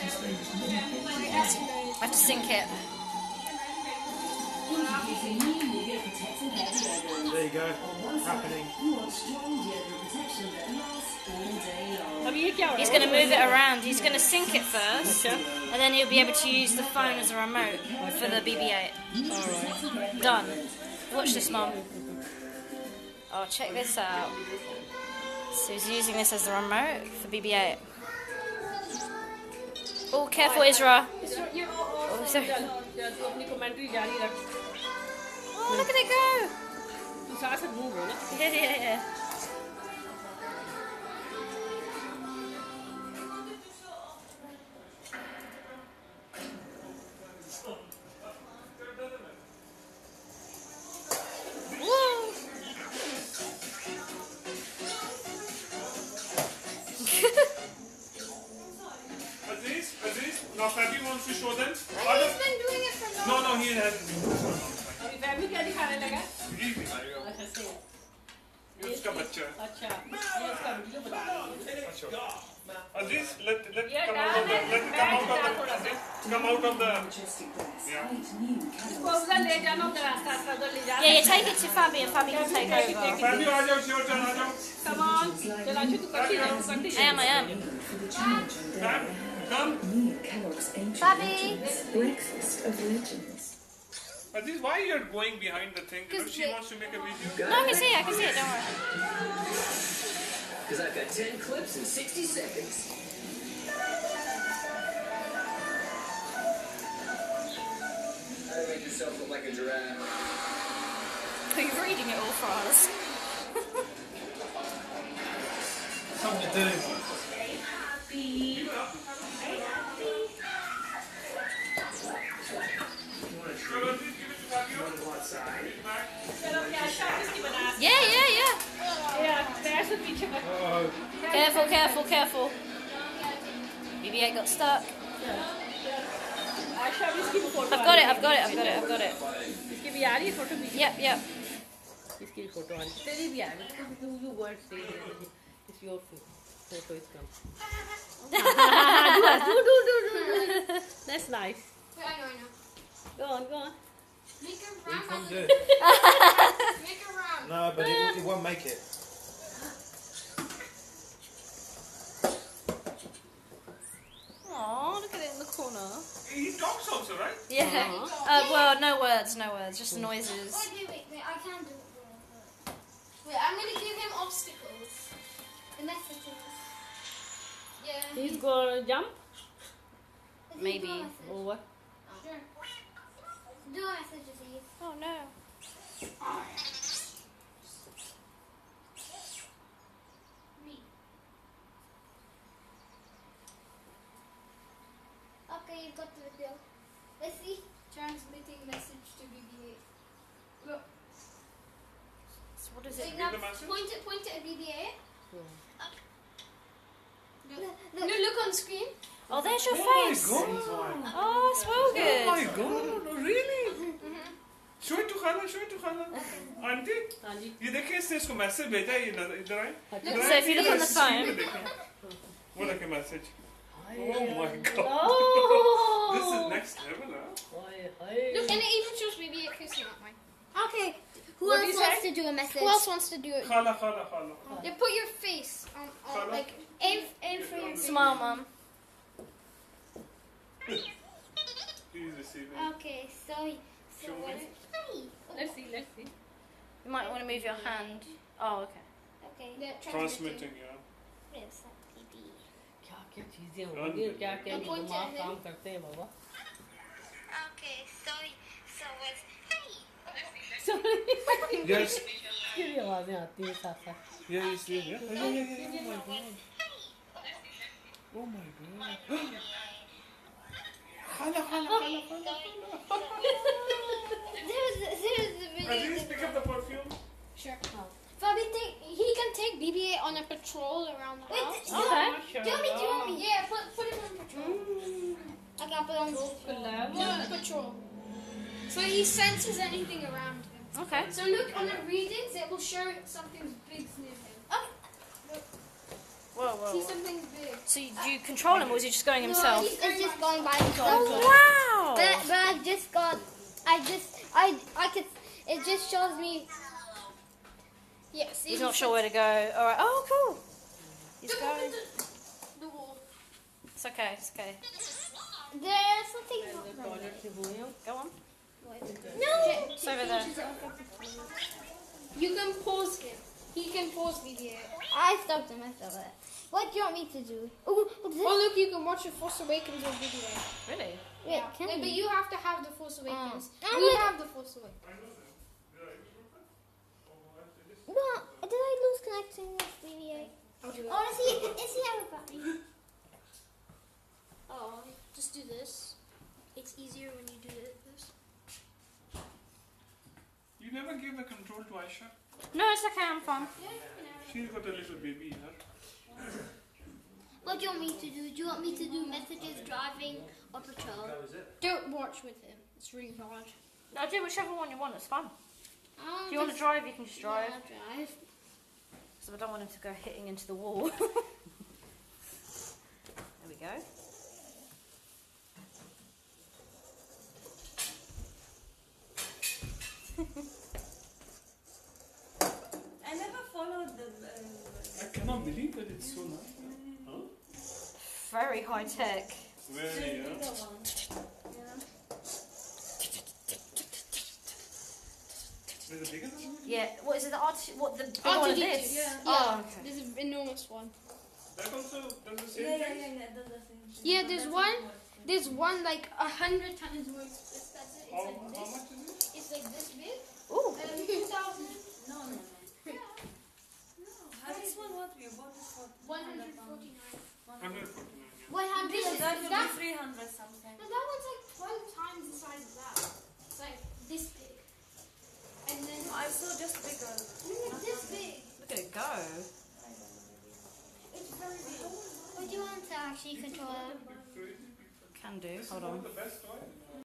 I have to sync it. There you go. Happening. He's going to move it around. He's going to sync it first, and then he'll be able to use the phone as a remote for the BB8. Alright. Done. Watch this, Mum. Oh, check this out. So he's using this as the remote for BB8. Oh, careful, Isra. Oh, sorry. Oh, look at it go. Yeah. Aziz, now Fabi wants to show them. He's been doing it for No, he hasn't. ये उसका बच्चा है. Aziz, let come out of the. Yeah, Yeah, take it to Fabi and Fabi can take over. Fabi, आ जाओ, your turn, आ जाओ. Come on. I am. Come. Fabi. Breakfast of legends. Aziz, why you're going behind the thing? You know, she wants to make a video. No, I can see it, don't worry. Because I've got 10 clips in 60 seconds. How to make yourself look like a giraffe. Are you reading it all for us? Something to do. Yeah. Careful. BB8 got stuck. I've got it. इसकी भी आ रही है photo भी. Yep. इसकी भी photo आ रही है. तेरी भी आ रही है. You word say it's your photo is come. Do. That's nice. I know. Go on. Make a run. Make a run. No, but it won't make it. Oh, look at it in the corner. He talks also, right? Yeah. Well, no words, just noises. Wait. I can do it. Wait, I'm gonna give him obstacles. The messages. Yeah. He's gonna jump. Maybe. Or what? Sure. Do messages, Eve. Oh no. Read. Okay, you've got the video. Let's see. Transmitting message to BB8. Look. So what is Wait, it? now the message? point it at BB8. Yeah. Look on screen. Oh, there's your Oh face. my God. Oh, it's well good. Oh my God, really? Show it to Khala. Auntie, Anji. ये देखिए इसने इसको message भेजा है ये इधर आए. So if you look on the phone. वो देखिए message. Oh my God. Oh. This is next level, huh? Look, and it even shows BB8 kissing at mine. Okay. Who What else do you wants say? to do a message? Who else wants to do it? Khala. Yeah, put your face on Colour? like aim for your face. Smile, Mum. He's receiving. Okay, so what? Let's see. You might want to move your hand. Oh, okay. Okay. Yeah, Transmitting, yeah. Yes, BB. क्या चीजें होंगी और क्या दिमाग काम करते हैं बाबा. Okay, so what's Yes. इसकी भी आवाजें आती हैं साथ. Yeah, he's here. Yeah. Oh my God. Khala. There's the video. Aziz, pick up the perfume. Sure. Fabi, he can take BB8 on a patrol around the house. Okay. Do you want me? Yeah, put him on patrol. I can put on patrol. So he senses anything around him. Okay. So look on the readings, it will show something big's near him. Okay. Whoa, whoa, See whoa. something's big. So do you control him, or is he just going himself? he's It's just going by himself. Oh, wow! But I just got. I could. It just shows me. Yes. He's not sure where to go. All right. Oh, cool. He's going. The wall. It's okay. It's okay. There's something. The toilet se huye. Go on. No. It's over there. You can pause him. He can pause video. I stopped him. What do you want me to do? Oh, what's this? Oh look, you can watch the Force Awakens on video. Really? Wait, can Yeah, we? but you have to have the Force Awakens. Oh, We look. have the Force Awakens. What? Did I lose connecting with BB8? Oh, is he out of battery? Oh, just do this. It's easier when you do this. You never gave the control to Aisha. No, it's okay. I'm fine. She's got a little baby here. What do you want me to do? Do you want me to do messages, driving, or patrol? Don't watch with him. It's really hard. I'll do whichever one you want. It's fun. I'll If you want to drive, you can just drive. Yeah, drive. So I don't want him to go hitting into the wall. There we go. I never followed the. I cannot believe that it's so nice. Very high tech. Very, bigger one. There's a bigger one? Yeah. What is it? The what the big one of R2D2, this? yeah. Oh, okay. There's an enormous one. That also does the same Yeah, thing? it does the same thing. Yeah, But there's that's one. not worth it. There's one like 100 times more expensive. That's it. It's How, like how this. much is it? It's like this big. Ooh. 2,000. No. This one what we bought is for 149. 149. 100 This is that would that- be 300 something. No, that one's like 12 times the size of that. It's like this big. And then I saw just bigger. like this big. Look at it go. It's very big. What do you want to actually control? Can do. Hold on. The best toy?